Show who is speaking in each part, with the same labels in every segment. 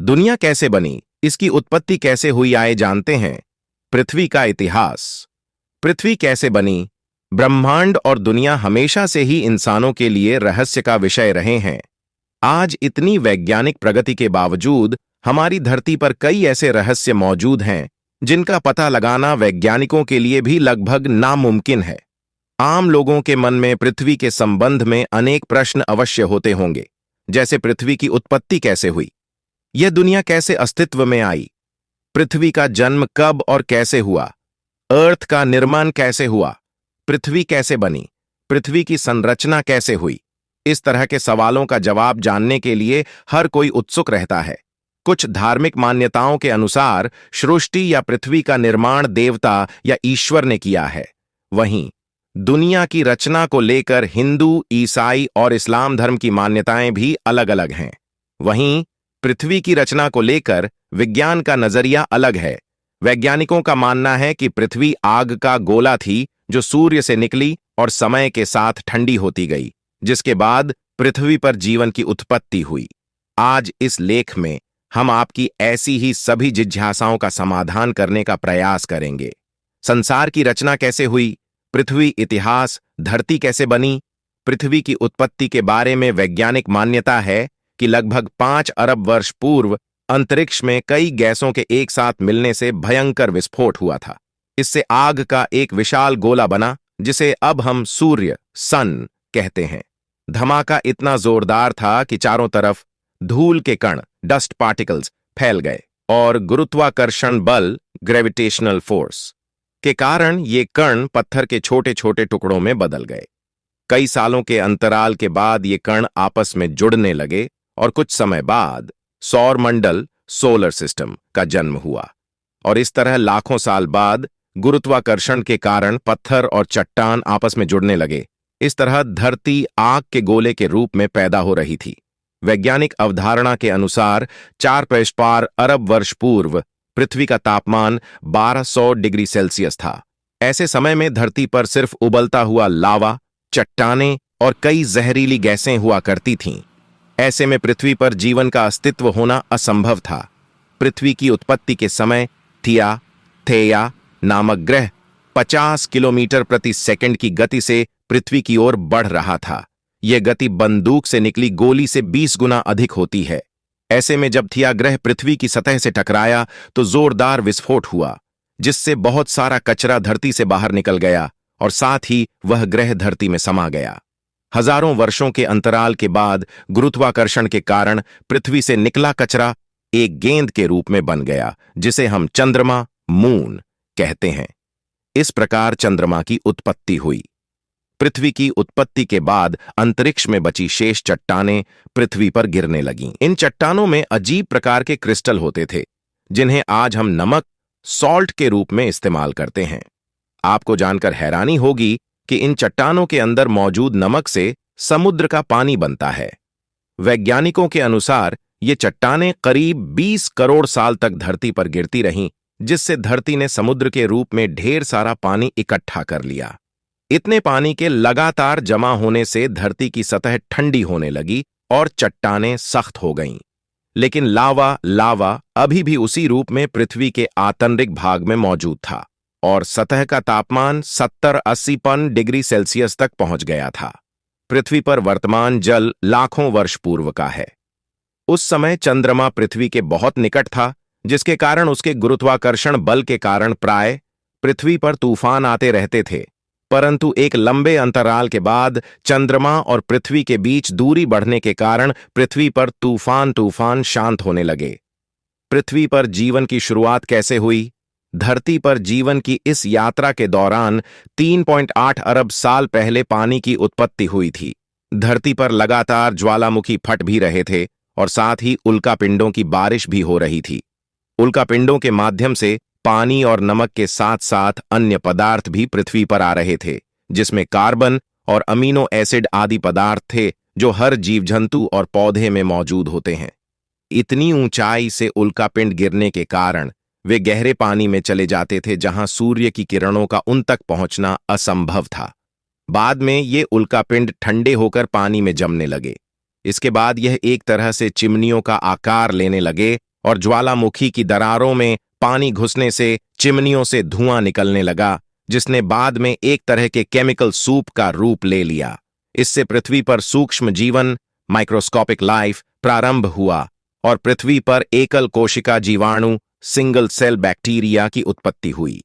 Speaker 1: दुनिया कैसे बनी, इसकी उत्पत्ति कैसे हुई, आए जानते हैं। पृथ्वी का इतिहास। पृथ्वी कैसे बनी। ब्रह्मांड और दुनिया हमेशा से ही इंसानों के लिए रहस्य का विषय रहे हैं। आज इतनी वैज्ञानिक प्रगति के बावजूद हमारी धरती पर कई ऐसे रहस्य मौजूद हैं जिनका पता लगाना वैज्ञानिकों के लिए भी लगभग नामुमकिन है। आम लोगों के मन में पृथ्वी के संबंध में अनेक प्रश्न अवश्य होते होंगे, जैसे पृथ्वी की उत्पत्ति कैसे हुई, यह दुनिया कैसे अस्तित्व में आई, पृथ्वी का जन्म कब और कैसे हुआ, अर्थ का निर्माण कैसे हुआ, पृथ्वी कैसे बनी, पृथ्वी की संरचना कैसे हुई। इस तरह के सवालों का जवाब जानने के लिए हर कोई उत्सुक रहता है। कुछ धार्मिक मान्यताओं के अनुसार सृष्टि या पृथ्वी का निर्माण देवता या ईश्वर ने किया है। वहीं दुनिया की रचना को लेकर हिंदू, ईसाई और इस्लाम धर्म की मान्यताएं भी अलग अलग हैं। वहीं पृथ्वी की रचना को लेकर विज्ञान का नजरिया अलग है। वैज्ञानिकों का मानना है कि पृथ्वी आग का गोला थी जो सूर्य से निकली और समय के साथ ठंडी होती गई, जिसके बाद पृथ्वी पर जीवन की उत्पत्ति हुई। आज इस लेख में हम आपकी ऐसी ही सभी जिज्ञासाओं का समाधान करने का प्रयास करेंगे। संसार की रचना कैसे हुई, पृथ्वी इतिहास, धरती कैसे बनी। पृथ्वी की उत्पत्ति के बारे में वैज्ञानिक मान्यता है कि लगभग 5 अरब वर्ष पूर्व अंतरिक्ष में कई गैसों के एक साथ मिलने से भयंकर विस्फोट हुआ था। इससे आग का एक विशाल गोला बना, जिसे अब हम सूर्य, सन कहते हैं। धमाका इतना जोरदार था कि चारों तरफ धूल के कण, डस्ट पार्टिकल्स, फैल गए और गुरुत्वाकर्षण बल, ग्रेविटेशनल फोर्स के कारण ये कण पत्थर के छोटे छोटे टुकड़ों में बदल गए। कई सालों के अंतराल के बाद ये कण आपस में जुड़ने लगे और कुछ समय बाद सौर मंडल, सोलर सिस्टम का जन्म हुआ। और इस तरह लाखों साल बाद गुरुत्वाकर्षण के कारण पत्थर और चट्टान आपस में जुड़ने लगे। इस तरह धरती आग के गोले के रूप में पैदा हो रही थी। वैज्ञानिक अवधारणा के अनुसार 4 अरब वर्ष पूर्व पृथ्वी का तापमान 1200 डिग्री सेल्सियस था। ऐसे समय में धरती पर सिर्फ उबलता हुआ लावा, चट्टानें और कई जहरीली गैसें हुआ करती थीं। ऐसे में पृथ्वी पर जीवन का अस्तित्व होना असंभव था। पृथ्वी की उत्पत्ति के समय थिया नामक ग्रह 50 किलोमीटर प्रति सेकंड की गति से पृथ्वी की ओर बढ़ रहा था। यह गति बंदूक से निकली गोली से 20 गुना अधिक होती है। ऐसे में जब थिया ग्रह पृथ्वी की सतह से टकराया तो जोरदार विस्फोट हुआ, जिससे बहुत सारा कचरा धरती से बाहर निकल गया और साथ ही वह ग्रह धरती में समा गया। हजारों वर्षों के अंतराल के बाद गुरुत्वाकर्षण के कारण पृथ्वी से निकला कचरा एक गेंद के रूप में बन गया, जिसे हम चंद्रमा, मून कहते हैं। इस प्रकार चंद्रमा की उत्पत्ति हुई। पृथ्वी की उत्पत्ति के बाद अंतरिक्ष में बची शेष चट्टानें पृथ्वी पर गिरने लगीं। इन चट्टानों में अजीब प्रकार के क्रिस्टल होते थे, जिन्हें आज हम नमक, सॉल्ट के रूप में इस्तेमाल करते हैं। आपको जानकर हैरानी होगी कि इन चट्टानों के अंदर मौजूद नमक से समुद्र का पानी बनता है। वैज्ञानिकों के अनुसार ये चट्टानें करीब 20 करोड़ साल तक धरती पर गिरती रहीं, जिससे धरती ने समुद्र के रूप में ढेर सारा पानी इकट्ठा कर लिया। इतने पानी के लगातार जमा होने से धरती की सतह ठंडी होने लगी और चट्टानें सख्त हो गईं। लेकिन लावा अभी भी उसी रूप में पृथ्वी के आंतरिक भाग में मौजूद था और सतह का तापमान 70-80 डिग्री सेल्सियस तक पहुंच गया था। पृथ्वी पर वर्तमान जल लाखों वर्ष पूर्व का है। उस समय चंद्रमा पृथ्वी के बहुत निकट था, जिसके कारण उसके गुरुत्वाकर्षण बल के कारण प्राय पृथ्वी पर तूफान आते रहते थे। परंतु एक लंबे अंतराल के बाद चंद्रमा और पृथ्वी के बीच दूरी बढ़ने के कारण पृथ्वी पर तूफान शांत होने लगे। पृथ्वी पर जीवन की शुरुआत कैसे हुई। धरती पर जीवन की इस यात्रा के दौरान 3.8 अरब साल पहले पानी की उत्पत्ति हुई थी। धरती पर लगातार ज्वालामुखी फट भी रहे थे और साथ ही उल्कापिंडों की बारिश भी हो रही थी। उल्कापिंडों के माध्यम से पानी और नमक के साथ साथ अन्य पदार्थ भी पृथ्वी पर आ रहे थे, जिसमें कार्बन और अमीनो एसिड आदि पदार्थ थे जो हर जीव जंतु और पौधे में मौजूद होते हैं। इतनी ऊंचाई से उल्कापिंड गिरने के कारण वे गहरे पानी में चले जाते थे, जहां सूर्य की किरणों का उन तक पहुंचना असंभव था। बाद में ये उल्कापिंड ठंडे होकर पानी में जमने लगे। इसके बाद यह एक तरह से चिमनियों का आकार लेने लगे और ज्वालामुखी की दरारों में पानी घुसने से चिमनियों से धुआं निकलने लगा, जिसने बाद में एक तरह के केमिकल सूप का रूप ले लिया। इससे पृथ्वी पर सूक्ष्म जीवन, माइक्रोस्कोपिक लाइफ प्रारंभ हुआ और पृथ्वी पर एकल कोशिका जीवाणु, सिंगल सेल बैक्टीरिया की उत्पत्ति हुई।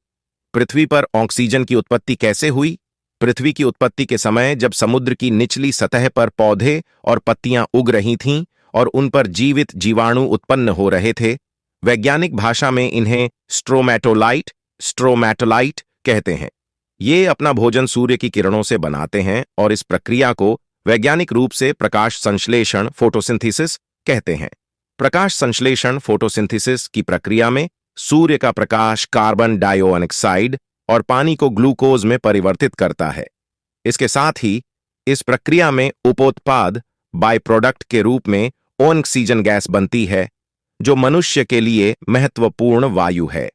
Speaker 1: पृथ्वी पर ऑक्सीजन की उत्पत्ति कैसे हुई? पृथ्वी की उत्पत्ति के समय जब समुद्र की निचली सतह पर पौधे और पत्तियां उग रही थीं और उन पर जीवित जीवाणु उत्पन्न हो रहे थे, वैज्ञानिक भाषा में इन्हें स्ट्रोमैटोलाइट कहते हैं। ये अपना भोजन सूर्य की किरणों से बनाते हैं और इस प्रक्रिया को वैज्ञानिक रूप से प्रकाश संश्लेषण फोटोसिंथेसिस कहते हैं। प्रकाश संश्लेषण फोटोसिंथेसिस की प्रक्रिया में सूर्य का प्रकाश कार्बन डाइऑक्साइड और पानी को ग्लूकोज में परिवर्तित करता है। इसके साथ ही इस प्रक्रिया में उपोत्पाद बाय प्रोडक्ट के रूप में ऑक्सीजन गैस बनती है, जो मनुष्य के लिए महत्वपूर्ण वायु है।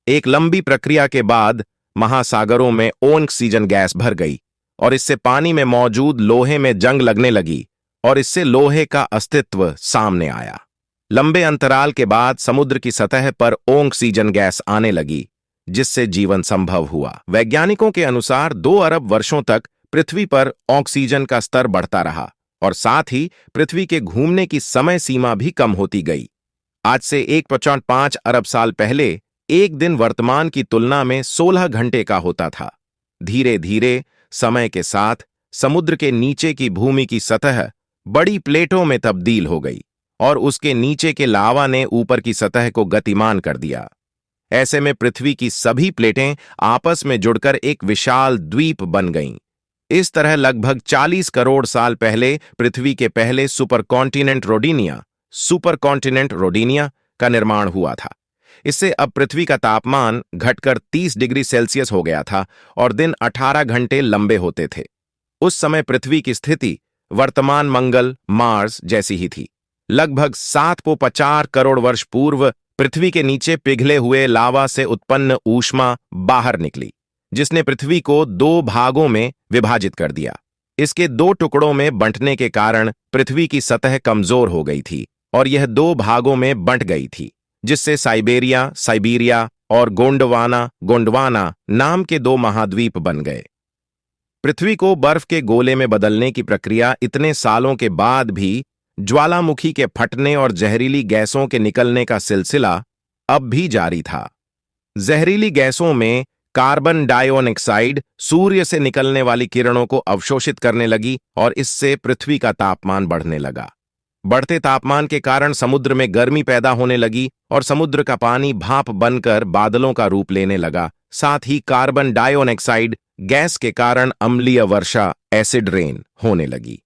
Speaker 1: एक लंबी प्रक्रिया के बाद महासागरों में ऑक्सीजन गैस भर गई और इससे पानी में मौजूद लोहे में जंग लगने लगी और इससे लोहे का अस्तित्व सामने आया। लंबे अंतराल के बाद समुद्र की सतह पर ऑक्सीजन गैस आने लगी, जिससे जीवन संभव हुआ। वैज्ञानिकों के अनुसार 2 अरब वर्षों तक पृथ्वी पर ऑक्सीजन का स्तर बढ़ता रहा और साथ ही पृथ्वी के घूमने की समय सीमा भी कम होती गई। आज से 1.5 अरब साल पहले एक दिन वर्तमान की तुलना में 16 घंटे का होता था। धीरे धीरे समय के साथ समुद्र के नीचे की भूमि की सतह बड़ी प्लेटों में तब्दील हो गई और उसके नीचे के लावा ने ऊपर की सतह को गतिमान कर दिया। ऐसे में पृथ्वी की सभी प्लेटें आपस में जुड़कर एक विशाल द्वीप बन गईं। इस तरह लगभग 40 करोड़ साल पहले पृथ्वी के पहले सुपरकॉन्टिनेंट रोडिनिया का निर्माण हुआ था। इससे अब पृथ्वी का तापमान घटकर 30 डिग्री सेल्सियस हो गया था और दिन 18 घंटे लंबे होते थे। उस समय पृथ्वी की स्थिति वर्तमान मंगल, मार्स जैसी ही थी। लगभग 750 करोड़ वर्ष पूर्व पृथ्वी के नीचे पिघले हुए लावा से उत्पन्न ऊष्मा बाहर निकली, जिसने पृथ्वी को 2 भागों में विभाजित कर दिया। इसके 2 टुकड़ों में बंटने के कारण पृथ्वी की सतह कमजोर हो गई थी और यह 2 भागों में बंट गई थी, जिससे साइबेरिया और गोंडवाना नाम के 2 महाद्वीप बन गए। पृथ्वी को बर्फ के गोले में बदलने की प्रक्रिया इतने सालों के बाद भी ज्वालामुखी के फटने और जहरीली गैसों के निकलने का सिलसिला अब भी जारी था। जहरीली गैसों में कार्बन डाइऑक्साइड सूर्य से निकलने वाली किरणों को अवशोषित करने लगी और इससे पृथ्वी का तापमान बढ़ने लगा। बढ़ते तापमान के कारण समुद्र में गर्मी पैदा होने लगी और समुद्र का पानी भाप बनकर बादलों का रूप लेने लगा। साथ ही कार्बन डाइऑक्साइड गैस के कारण अम्लीय वर्षा, एसिड रेन होने लगी।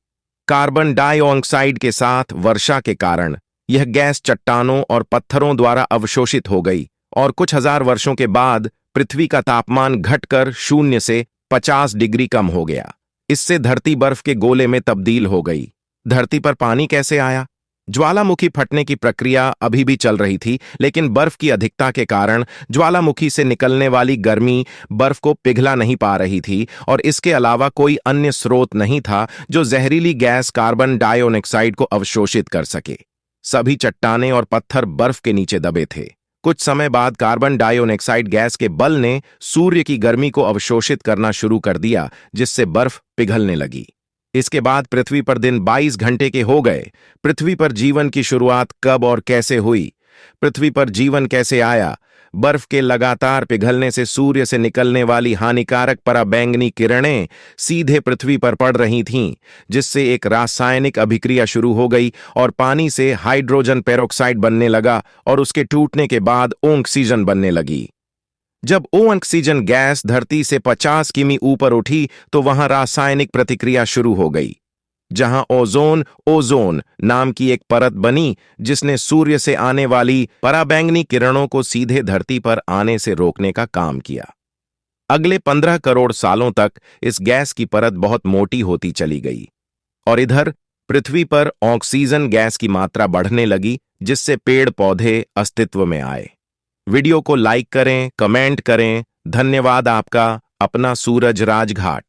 Speaker 1: कार्बन डाइऑक्साइड के साथ वर्षा के कारण यह गैस चट्टानों और पत्थरों द्वारा अवशोषित हो गई और कुछ हजार वर्षों के बाद पृथ्वी का तापमान घटकर 0 से 50 डिग्री कम हो गया। इससे धरती बर्फ के गोले में तब्दील हो गई। धरती पर पानी कैसे आया? ज्वालामुखी फटने की प्रक्रिया अभी भी चल रही थी, लेकिन बर्फ की अधिकता के कारण ज्वालामुखी से निकलने वाली गर्मी बर्फ को पिघला नहीं पा रही थी और इसके अलावा कोई अन्य स्रोत नहीं था जो जहरीली गैस कार्बन डाइऑक्साइड को अवशोषित कर सके। सभी चट्टानें और पत्थर बर्फ के नीचे दबे थे। कुछ समय बाद कार्बन डाइऑक्साइड गैस के बल ने सूर्य की गर्मी को अवशोषित करना शुरू कर दिया, जिससे बर्फ पिघलने लगी। इसके बाद पृथ्वी पर दिन 22 घंटे के हो गए। पृथ्वी पर जीवन की शुरुआत कब और कैसे हुई? पृथ्वी पर जीवन कैसे आया? बर्फ के लगातार पिघलने से सूर्य से निकलने वाली हानिकारक पराबैंगनी किरणें सीधे पृथ्वी पर पड़ रही थीं, जिससे एक रासायनिक अभिक्रिया शुरू हो गई और पानी से हाइड्रोजन पेरोक्साइड बनने लगा और उसके टूटने के बाद ऑक्सीजन बनने लगी। जब ऑक्सीजन गैस धरती से 50 किमी ऊपर उठी तो वहां रासायनिक प्रतिक्रिया शुरू हो गई, जहां ओजोन नाम की एक परत बनी, जिसने सूर्य से आने वाली पराबैंगनी किरणों को सीधे धरती पर आने से रोकने का काम किया। अगले 15 करोड़ सालों तक इस गैस की परत बहुत मोटी होती चली गई और इधर पृथ्वी पर ऑक्सीजन गैस की मात्रा बढ़ने लगी, जिससे पेड़ पौधे अस्तित्व में आए। वीडियो को लाइक करें, कमेंट करें। धन्यवाद आपका। अपना सूरज राजघाट।